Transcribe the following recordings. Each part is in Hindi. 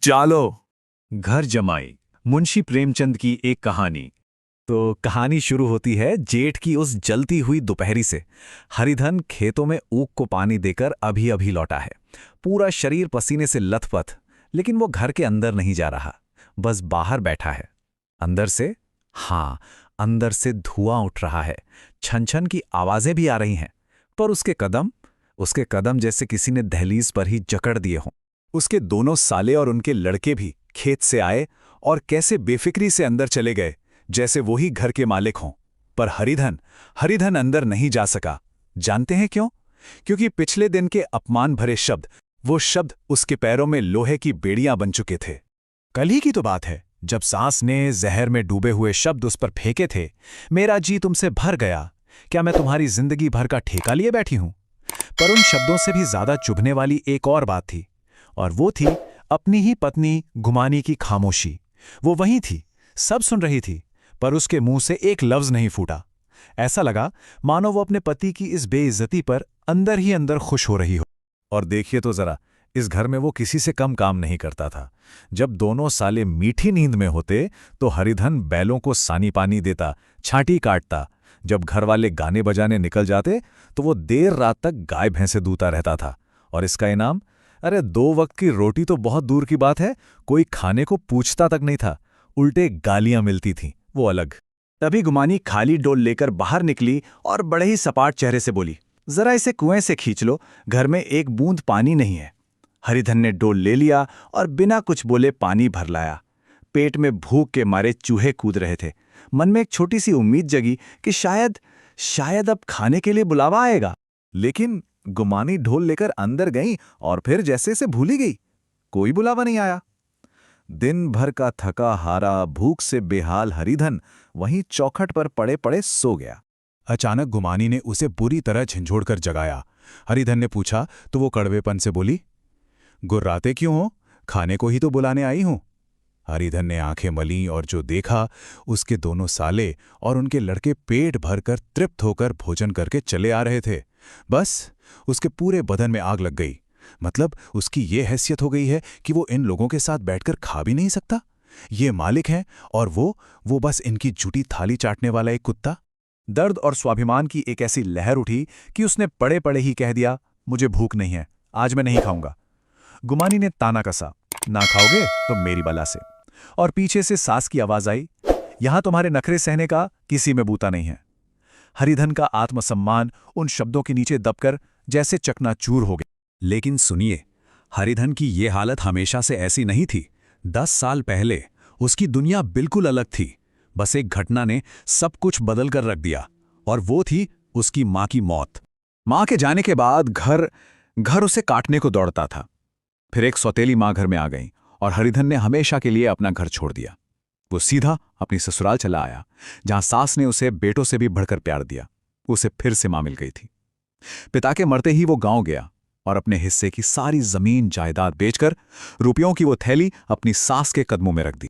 चालो। घर जमाई, मुंशी प्रेमचंद की एक कहानी। तो कहानी शुरू होती है जेठ की उस जलती हुई दोपहरी से। हरिधन खेतों में ऊख को पानी देकर अभी अभी लौटा है। पूरा शरीर पसीने से लथपथ, लेकिन वो घर के अंदर नहीं जा रहा, बस बाहर बैठा है। अंदर से, हाँ, अंदर से धुआं उठ रहा है। छन छन की आवाजें भी आ रही हैं, पर उसके कदम जैसे किसी ने दहलीज पर ही जकड़ दिए हों। उसके दोनों साले और उनके लड़के भी खेत से आए और कैसे बेफिक्री से अंदर चले गए, जैसे वो ही घर के मालिक हों। पर हरिधन हरिधन अंदर नहीं जा सका। जानते हैं क्यों? क्योंकि पिछले दिन के अपमान भरे शब्द, वो शब्द उसके पैरों में लोहे की बेड़ियां बन चुके थे। कल ही की तो बात है, जब सास ने जहर में डूबे हुए शब्द उस पर फेंके थे। मेरा जी तुमसे भर गया, क्या मैं तुम्हारी जिंदगी भर का ठेका लिए बैठी हूं? पर उन शब्दों से भी ज्यादा चुभने वाली एक और बात थी, और वो थी अपनी ही पत्नी गुमानी की खामोशी। वो वहीं थी, सब सुन रही थी, पर उसके मुंह से एक लफ्ज नहीं फूटा। ऐसा लगा मानो वो अपने पति की इस बेइज्जती पर अंदर ही अंदर खुश हो रही हो। और देखिए तो जरा, इस घर में वो किसी से कम काम नहीं करता था। जब दोनों साले मीठी नींद में होते तो हरिधन बैलों को सानी पानी देता, छांटी काटता। जब घर वाले गाने बजाने निकल जाते तो वो देर रात तक गाय भैंसे दूता रहता था। और इसका इनाम, अरे 2 वक्त की रोटी तो बहुत दूर की बात है, कोई खाने को पूछता तक नहीं था। उल्टे गालियां मिलती थीं, वो अलग। तभी गुमानी खाली डोल लेकर बाहर निकली और बड़े ही सपाट चेहरे से बोली, जरा इसे कुएं से खींच लो, घर में एक बूंद पानी नहीं है। हरिधन ने डोल ले लिया और बिना कुछ बोले पानी भर लाया। पेट में भूख के मारे चूहे कूद रहे थे। मन में एक छोटी सी उम्मीद जगी कि शायद अब खाने के लिए बुलावा आएगा। लेकिन गुमानी ढोल लेकर अंदर गई और फिर जैसे से भूली गई। कोई बुलावा नहीं आया। दिन भर का थका हारा, भूख से बेहाल हरिधन वहीं चौखट पर पड़े पड़े सो गया। अचानक गुमानी ने उसे बुरी तरह झंझोड़कर जगाया। हरिधन ने पूछा तो वो कड़वेपन से बोली, गुर्राते क्यों हो? खाने को ही तो बुलाने आई हूं। हरिधन ने आंखें मलीं और जो देखा, उसके दोनों साले और उनके लड़के पेट भरकर तृप्त होकर भोजन करके चले आ रहे थे। बस उसके पूरे बदन में आग लग गई। मतलब उसकी ये हैसियत हो गई है कि वो इन लोगों के साथ बैठकर खा भी नहीं सकता। ये मालिक हैं और वो बस इनकी जूठी थाली चाटने वाला एक कुत्ता। दर्द और स्वाभिमान की एक ऐसी लहर उठी कि उसने पड़े पड़े ही कह दिया, मुझे भूख नहीं है, आज मैं नहीं खाऊंगा। गुमानी ने ताना कसा, ना खाओगे तो मेरी बला से। और पीछे से सास की आवाज आई, यहां तुम्हारे नखरे सहने का किसी में बूता नहीं है। हरिधन का आत्मसम्मान उन शब्दों के नीचे दबकर जैसे चकनाचूर हो गया। लेकिन सुनिए, हरिधन की ये हालत हमेशा से ऐसी नहीं थी। 10 साल पहले उसकी दुनिया बिल्कुल अलग थी। बस एक घटना ने सब कुछ बदल कर रख दिया, और वो थी उसकी मां की मौत। मां के जाने के बाद घर उसे काटने को दौड़ता था। फिर एक सौतेली मां घर में आ गई और हरिधन ने हमेशा के लिए अपना घर छोड़ दिया। वो सीधा अपनी ससुराल चला आया, जहां सास ने उसे बेटों से भी बढ़कर प्यार दिया। उसे फिर से मां मिल गई थी। पिता के मरते ही वो गांव गया और अपने हिस्से की सारी जमीन जायदाद बेचकर रुपयों की वो थैली अपनी सास के कदमों में रख दी।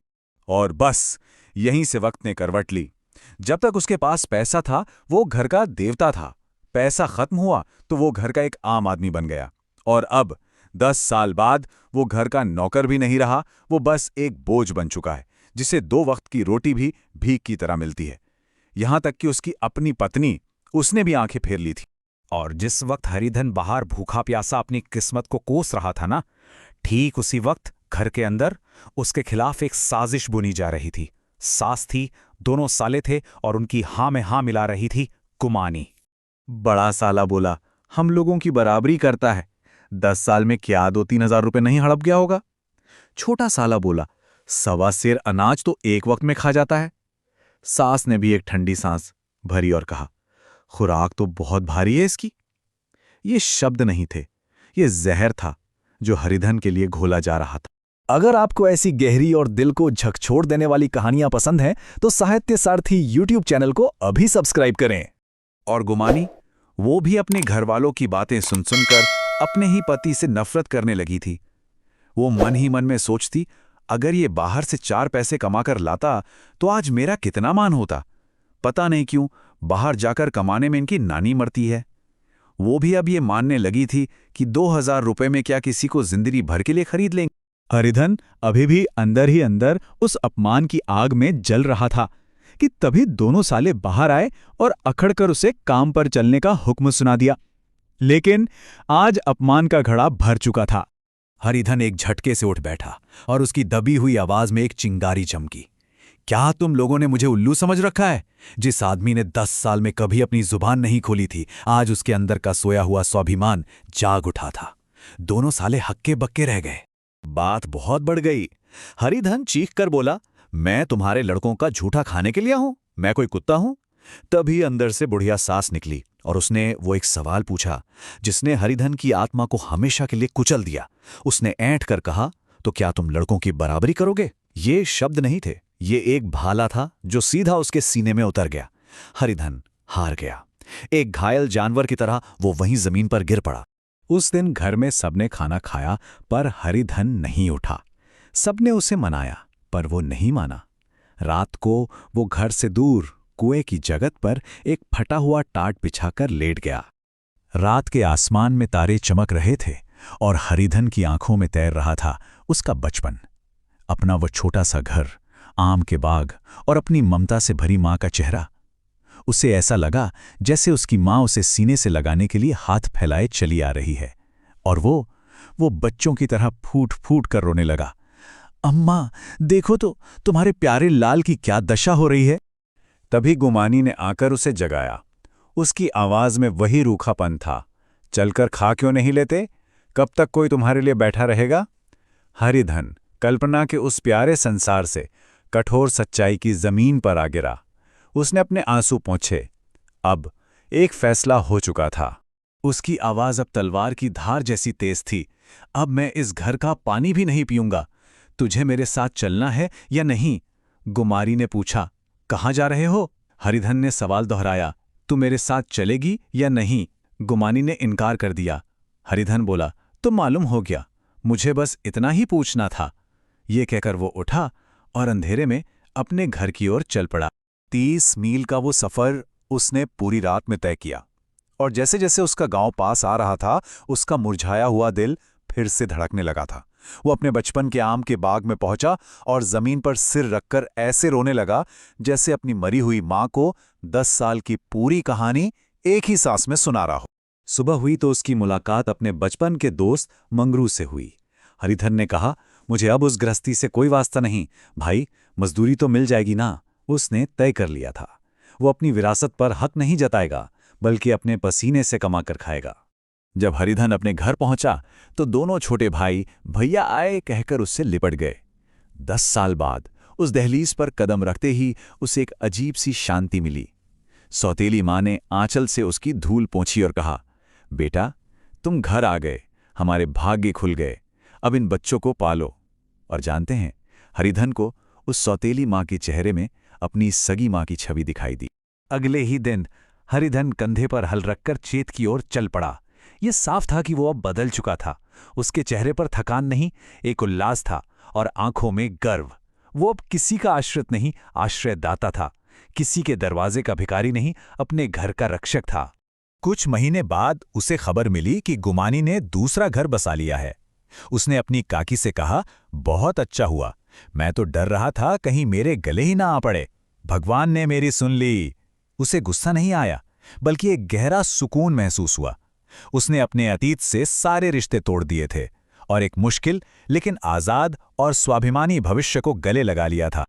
और बस यहीं से वक्त ने करवट ली। जब तक उसके पास पैसा था वो घर का देवता था। पैसा खत्म हुआ तो वो घर का एक आम आदमी बन गया। और अब 10 साल बाद वो घर का नौकर भी नहीं रहा, वो बस एक बोझ बन चुका है, जिसे 2 वक्त की रोटी भी भीख की तरह मिलती है। यहां तक कि उसकी अपनी पत्नी, उसने भी आंखें फेर ली थी। और जिस वक्त हरिधन बाहर भूखा प्यासा अपनी किस्मत को कोस रहा था ना, ठीक उसी वक्त घर के अंदर उसके खिलाफ एक साजिश बुनी जा रही थी। सास थी, दोनों साले थे, और उनकी हां में हां मिला रही थी गुमानी। बड़ा साला बोला, हम लोगों की बराबरी करता है, 10 साल में क्या 2-3 हजार रुपए नहीं हड़प गया होगा? छोटा साला बोला, 1.25 सेर अनाज तो एक वक्त में खा जाता है। सास ने भी एक ठंडी सांस भरी और कहा, खुराक तो बहुत भारी है इसकी। ये शब्द नहीं थे, ये जहर था जो हरिधन के लिए घोला जा रहा था। अगर आपको ऐसी गहरी और दिल को झकझोर देने वाली कहानियां पसंद हैं तो साहित्य सारथी यूट्यूब चैनल को अभी सब्सक्राइब करें। और गुमानी, वो भी अपने घरवालों की बातें सुन सुनकर अपने ही पति से नफरत करने लगी थी। वो मन ही मन में सोचती, अगर ये बाहर से 4 पैसे कमाकर लाता तो आज मेरा कितना मान होता। पता नहीं क्यों बाहर जाकर कमाने में इनकी नानी मरती है। वो भी अब ये मानने लगी थी कि 2,000 रुपए में क्या किसी को जिंदगी भर के लिए खरीद लेंगे। हरिधन अभी भी अंदर ही अंदर उस अपमान की आग में जल रहा था कि तभी दोनों साले बाहर आए और अखड़कर उसे काम पर चलने का हुक्म सुना दिया। लेकिन आज अपमान का घड़ा भर चुका था। हरिधन एक झटके से उठ बैठा और उसकी दबी हुई आवाज में एक चिंगारी चमकी। क्या तुम लोगों ने मुझे उल्लू समझ रखा है? जिस आदमी ने 10 साल में कभी अपनी जुबान नहीं खोली थी, आज उसके अंदर का सोया हुआ स्वाभिमान जाग उठा था। दोनों साले हक्के बक्के रह गए। बात बहुत बढ़ गई। हरिधन चीख कर बोला, मैं तुम्हारे लड़कों का झूठा खाने के लिए हूं? मैं कोई कुत्ता हूं? तभी अंदर से बुढ़िया सास निकली और उसने वो एक सवाल पूछा जिसने हरिधन की आत्मा को हमेशा के लिए कुचल दिया। उसने ऐंठ कर कहा, तो क्या तुम लड़कों की बराबरी करोगे? ये शब्द नहीं थे, ये एक भाला था जो सीधा उसके सीने में उतर गया। हरिधन हार गया। एक घायल जानवर की तरह वो वहीं जमीन पर गिर पड़ा। उस दिन घर में सबने खाना खाया पर हरिधन नहीं उठा। सबने उसे मनाया पर वो नहीं माना। रात को वो घर से दूर कुएं की जगत पर एक फटा हुआ टाट बिछाकर लेट गया। रात के आसमान में तारे चमक रहे थे और हरिधन की आंखों में तैर रहा था उसका बचपन, अपना वो छोटा सा घर, आम के बाग और अपनी ममता से भरी मां का चेहरा। उसे ऐसा लगा जैसे उसकी मां उसे सीने से लगाने के लिए हाथ फैलाए चली आ रही है और वो बच्चों की तरह फूट फूट कर रोने लगा। अम्मा, देखो तो तुम्हारे प्यारे लाल की क्या दशा हो रही है। तभी गुमानी ने आकर उसे जगाया। उसकी आवाज में वही रूखापन था। चलकर खा क्यों नहीं लेते? कब तक कोई तुम्हारे लिए बैठा रहेगा? हरिधन कल्पना के उस प्यारे संसार से कठोर सच्चाई की जमीन पर आ गिरा। उसने अपने आंसू पोंछे। अब एक फैसला हो चुका था। उसकी आवाज अब तलवार की धार जैसी तेज थी। अब मैं इस घर का पानी भी नहीं पीऊंगा। तुझे मेरे साथ चलना है या नहीं? गुमारी ने पूछा। कहाँ जा रहे हो? हरिधन ने सवाल दोहराया। तू मेरे साथ चलेगी या नहीं? गुमानी ने इनकार कर दिया। हरिधन बोला, तो मालूम हो गया, मुझे बस इतना ही पूछना था। ये कहकर वो उठा और अंधेरे में अपने घर की ओर चल पड़ा। 30 मील का वो सफर उसने पूरी रात में तय किया और जैसे जैसे उसका गांव पास आ रहा था, उसका मुरझाया हुआ दिल फिर से धड़कने लगा था। वो अपने बचपन के आम के बाग में पहुंचा और जमीन पर सिर रखकर ऐसे रोने लगा जैसे अपनी मरी हुई मां को 10 साल की पूरी कहानी एक ही सांस में सुना रहा हो। सुबह हुई तो उसकी मुलाकात अपने बचपन के दोस्त मंगरू से हुई। हरिधन ने कहा, मुझे अब उस गृहस्थी से कोई वास्ता नहीं भाई, मजदूरी तो मिल जाएगी ना। उसने तय कर लिया था, वो अपनी विरासत पर हक नहीं जताएगा बल्कि अपने पसीने से कमाकर खाएगा। जब हरिधन अपने घर पहुंचा तो दोनों छोटे भाई भैया आए कहकर उससे लिपट गए। 10 साल बाद उस दहलीज पर कदम रखते ही उसे एक अजीब सी शांति मिली। सौतेली मां ने आंचल से उसकी धूल पोंछी और कहा, बेटा तुम घर आ गए, हमारे भाग्य खुल गए, अब इन बच्चों को पालो। और जानते हैं, हरिधन को उस सौतेली मां के चेहरे में अपनी सगी मां की छवि दिखाई दी। अगले ही दिन हरिधन कंधे पर हल रखकर खेत की ओर चल पड़ा। ये साफ था कि वो अब बदल चुका था। उसके चेहरे पर थकान नहीं, एक उल्लास था और आंखों में गर्व। वो अब किसी का आश्रित नहीं, आश्रयदाता था। किसी के दरवाजे का भिखारी नहीं, अपने घर का रक्षक था। कुछ महीने बाद उसे खबर मिली कि गुमानी ने दूसरा घर बसा लिया है। उसने अपनी काकी से कहा, बहुत अच्छा हुआ, मैं तो डर रहा था कहीं मेरे गले ही ना आ पड़े। भगवान ने मेरी सुन ली। उसे गुस्सा नहीं आया बल्कि एक गहरा सुकून महसूस हुआ। उसने अपने अतीत से सारे रिश्ते तोड़ दिए थे और एक मुश्किल लेकिन आजाद और स्वाभिमानी भविष्य को गले लगा लिया था।